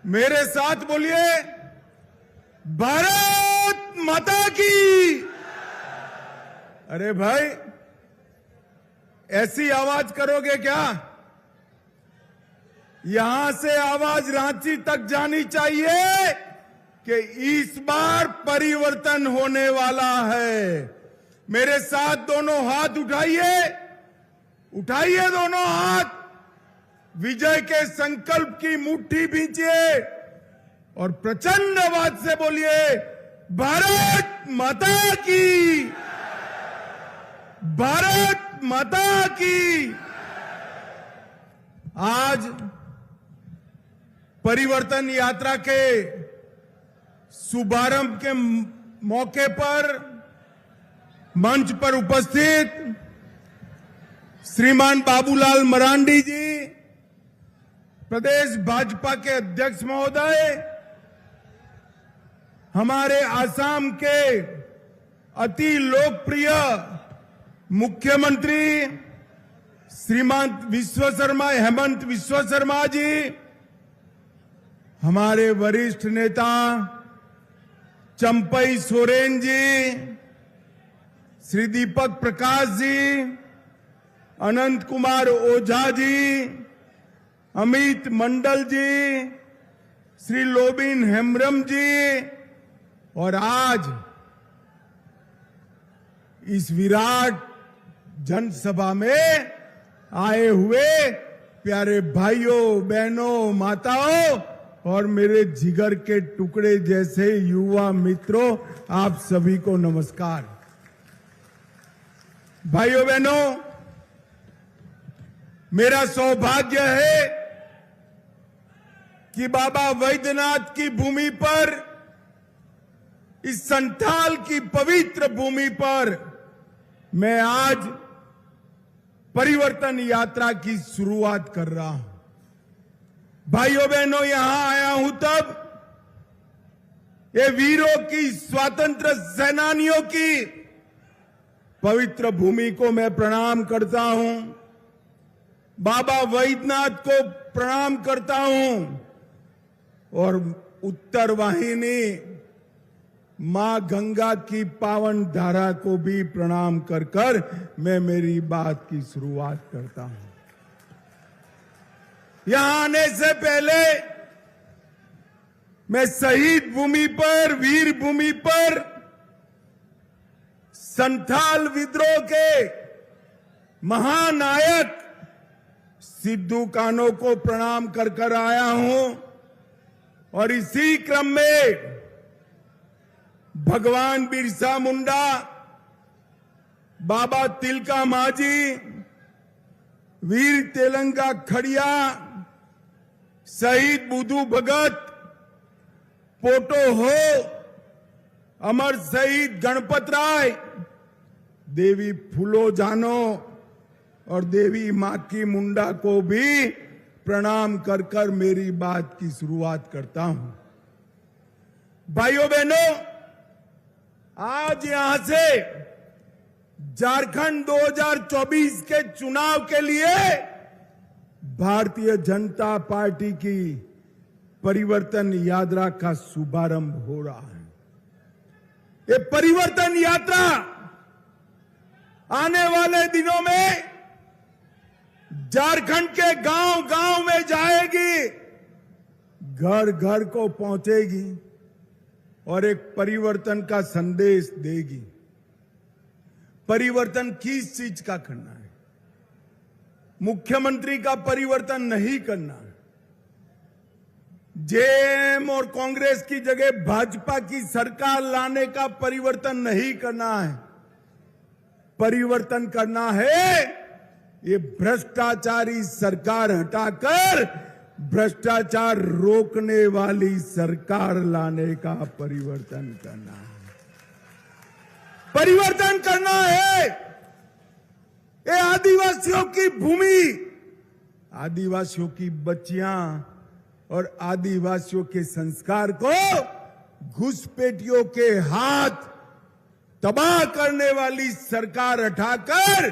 मेरे साथ बोलिए, भारत माता की। अरे भाई, ऐसी आवाज करोगे क्या? यहां से आवाज रांची तक जानी चाहिए कि इस बार परिवर्तन होने वाला है। मेरे साथ दोनों हाथ उठाइए, उठाइए दोनों हाथ, विजय के संकल्प की मुट्ठी भींचिए और प्रचंड आवाज से बोलिए, भारत माता की, भारत माता की। आज परिवर्तन यात्रा के शुभारंभ के मौके पर मंच पर उपस्थित श्रीमान बाबूलाल मरांडी जी, प्रदेश भाजपा के अध्यक्ष महोदय, हमारे आसाम के अति लोकप्रिय मुख्यमंत्री श्रीमान विश्व शर्मा, हेमंत विश्व शर्मा जी, हमारे वरिष्ठ नेता चंपई सोरेन जी, श्री दीपक प्रकाश जी, अनंत कुमार ओझा जी, अमित मंडल जी, श्री लोबिन हेम्ब्रम जी, और आज इस विराट जनसभा में आए हुए प्यारे भाइयों, बहनों, माताओं और मेरे जिगर के टुकड़े जैसे युवा मित्रों, आप सभी को नमस्कार। भाइयों बहनों, मेरा सौभाग्य है कि बाबा वैद्यनाथ की भूमि पर, इस संथाल की पवित्र भूमि पर मैं आज परिवर्तन यात्रा की शुरुआत कर रहा हूं। भाइयों बहनों, यहां आया हूं तब ये वीरों की, स्वातंत्र सेनानियों की पवित्र भूमि को मैं प्रणाम करता हूं, बाबा वैद्यनाथ को प्रणाम करता हूं और उत्तर वाहिनी मां गंगा की पावन धारा को भी प्रणाम कर कर मैं मेरी बात की शुरुआत करता हूं। यहां आने से पहले मैं शहीद भूमि पर, वीर भूमि पर संथाल विद्रोह के महानायक सिद्धू कान्हो को प्रणाम कर कर आया हूं और इसी क्रम में भगवान बिरसा मुंडा, बाबा तिलका मांझी, वीर तेलंगा खड़िया, शहीद बुधू भगत, पोटो हो, अमर शहीद गणपत राय, देवी फूलो जानो और देवी माकी मुंडा को भी प्रणाम कर कर मेरी बात की शुरुआत करता हूं। भाइयों बहनों, आज यहां से झारखंड 2024 के चुनाव के लिए भारतीय जनता पार्टी की परिवर्तन यात्रा का शुभारंभ हो रहा है। ये परिवर्तन यात्रा आने वाले दिनों में झारखंड के गांव गांव में जाएगी, घर घर को पहुंचेगी और एक परिवर्तन का संदेश देगी। परिवर्तन किस चीज का करना है? मुख्यमंत्री का परिवर्तन नहीं करना है। जेएम और कांग्रेस की जगह भाजपा की सरकार लाने का परिवर्तन नहीं करना है। परिवर्तन करना है ये भ्रष्टाचारी सरकार हटाकर भ्रष्टाचार रोकने वाली सरकार लाने का परिवर्तन करना है। परिवर्तन करना है ये आदिवासियों की भूमि, आदिवासियों की बच्चियां और आदिवासियों के संस्कार को घुसपैठियों के हाथ तबाह करने वाली सरकार हटाकर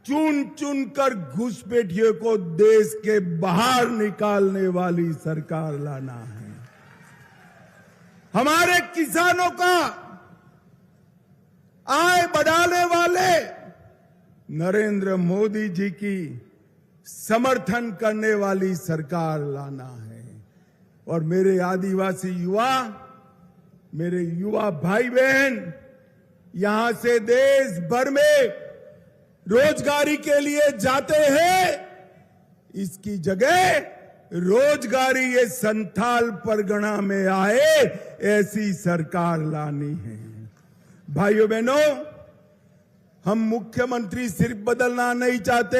चुन चुन कर घुसपैठियों को देश के बाहर निकालने वाली सरकार लाना है। हमारे किसानों का आय बढ़ाने वाले नरेंद्र मोदी जी की समर्थन करने वाली सरकार लाना है। और मेरे आदिवासी युवा, मेरे युवा भाई बहन यहां से देश भर में रोजगारी के लिए जाते हैं, इसकी जगह रोजगारी ये संथाल परगना में आए ऐसी सरकार लानी है। भाइयों बहनों, हम मुख्यमंत्री सिर्फ बदलना नहीं चाहते,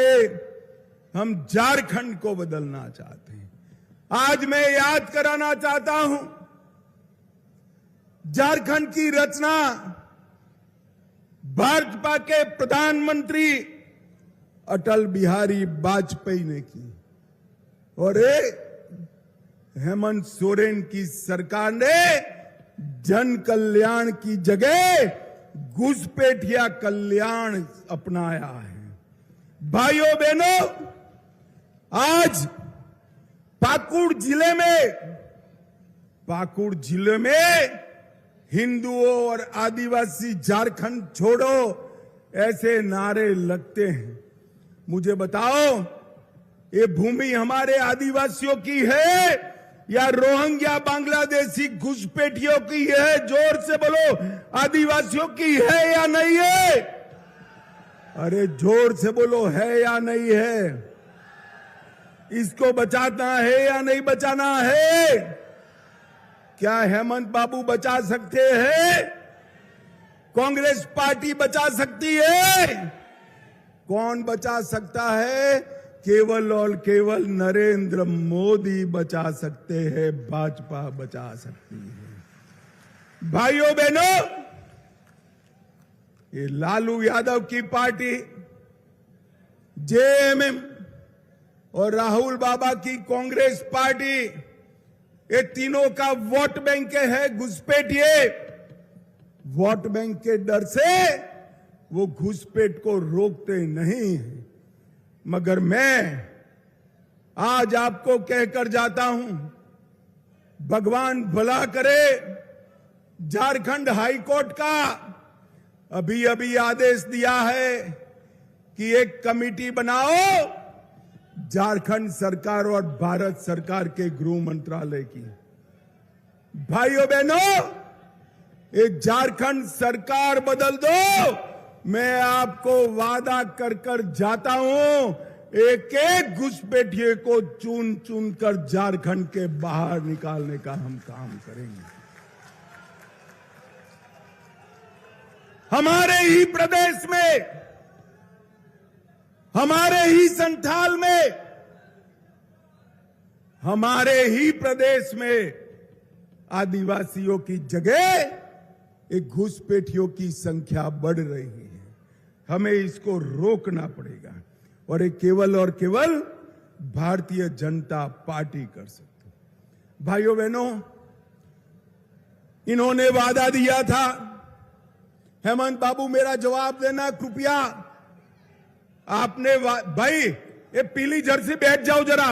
हम झारखंड को बदलना चाहते हैं। आज मैं याद कराना चाहता हूं, झारखंड की रचना भाजपा के प्रधानमंत्री अटल बिहारी वाजपेयी ने की और हेमंत सोरेन की सरकार ने जन कल्याण की जगह घुसपैठिया कल्याण अपनाया है। भाइयों बहनों, आज पाकुड़ जिले में हिंदुओं और आदिवासी झारखंड छोड़ो ऐसे नारे लगते हैं। मुझे बताओ, ये भूमि हमारे आदिवासियों की है या रोहिंग्या बांग्लादेशी घुसपैठियों की है? जोर से बोलो, आदिवासियों की है या नहीं है? अरे जोर से बोलो, है या नहीं है? इसको बचाना है या नहीं बचाना है? क्या हेमंत बाबू बचा सकते हैं? कांग्रेस पार्टी बचा सकती है? कौन बचा सकता है? केवल और केवल नरेंद्र मोदी बचा सकते हैं, भाजपा बचा सकती है। भाइयों बहनों, ये लालू यादव की पार्टी, जेएमएम और राहुल बाबा की कांग्रेस पार्टी, ये तीनों का वोट बैंक है घुसपैठिए। वोट बैंक के डर से वो घुसपैठ को रोकते नहीं हैं। मगर मैं आज आपको कहकर जाता हूं, भगवान भला करे, झारखंड हाईकोर्ट का अभी अभी आदेश दिया है कि एक कमेटी बनाओ झारखंड सरकार और भारत सरकार के गृह मंत्रालय की। भाइयों बहनों, एक झारखंड सरकार बदल दो, मैं आपको वादा कर कर जाता हूं, एक एक घुसपैठिए को चुन चुन कर झारखंड के बाहर निकालने का हम काम करेंगे। हमारे ही प्रदेश में, हमारे ही संथाल में, हमारे ही प्रदेश में आदिवासियों की जगह एक घुसपैठियों की संख्या बढ़ रही है। हमें इसको रोकना पड़ेगा और ये केवल और केवल भारतीय जनता पार्टी कर सकती है। भाइयों बहनों, इन्होंने वादा दिया था, हेमंत बाबू मेरा जवाब देना कृपया। आपने भाई ये पीली जर्सी बैठ जाओ जरा।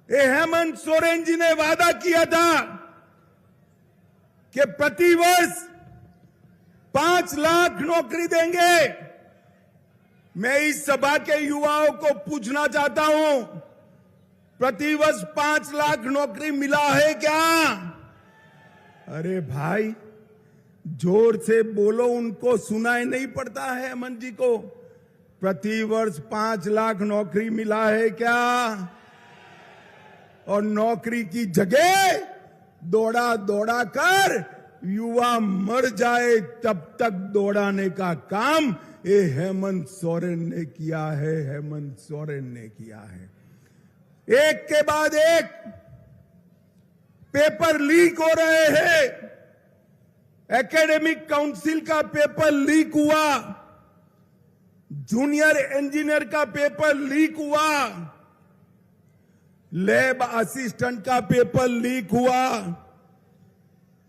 हेमंत सोरेन जी ने वादा किया था कि प्रतिवर्ष 5 लाख नौकरी देंगे। मैं इस सभा के युवाओं को पूछना चाहता हूं, प्रतिवर्ष 5 लाख नौकरी मिला है क्या? अरे भाई जोर से बोलो, उनको सुनाई नहीं पड़ता है हेमंत जी को। प्रतिवर्ष 5 लाख नौकरी मिला है क्या? और नौकरी की जगह दौड़ा दौड़ा कर युवा मर जाए तब तक दौड़ाने का काम ये हेमंत सोरेन ने किया है, हेमंत सोरेन ने किया है। एक के बाद एक पेपर लीक हो रहे हैं। एकेडमिक काउंसिल का पेपर लीक हुआ, जूनियर इंजीनियर का पेपर लीक हुआ, लैब असिस्टेंट का पेपर लीक हुआ,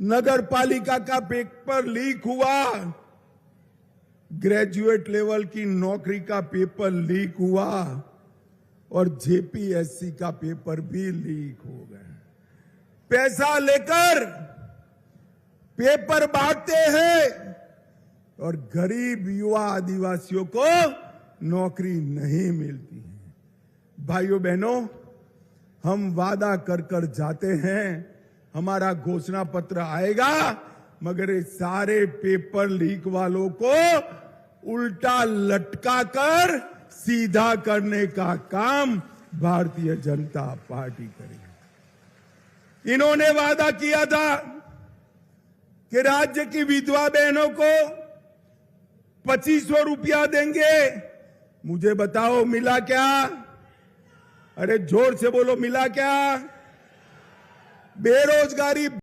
नगर पालिका का पेपर लीक हुआ, ग्रेजुएट लेवल की नौकरी का पेपर लीक हुआ और जेपीएससी का पेपर भी लीक हो गए। पैसा लेकर पेपर बांटते हैं और गरीब युवा आदिवासियों को नौकरी नहीं मिलती है। भाइयों बहनों, हम वादा कर कर जाते हैं, हमारा घोषणा पत्र आएगा, मगर ये सारे पेपर लीक वालों को उल्टा लटका कर सीधा करने का काम भारतीय जनता पार्टी करेगी। इन्होंने वादा किया था कि राज्य की विधवा बहनों को 2500 रुपया देंगे। मुझे बताओ मिला क्या? अरे जोर से बोलो, मिला क्या? बेरोजगारी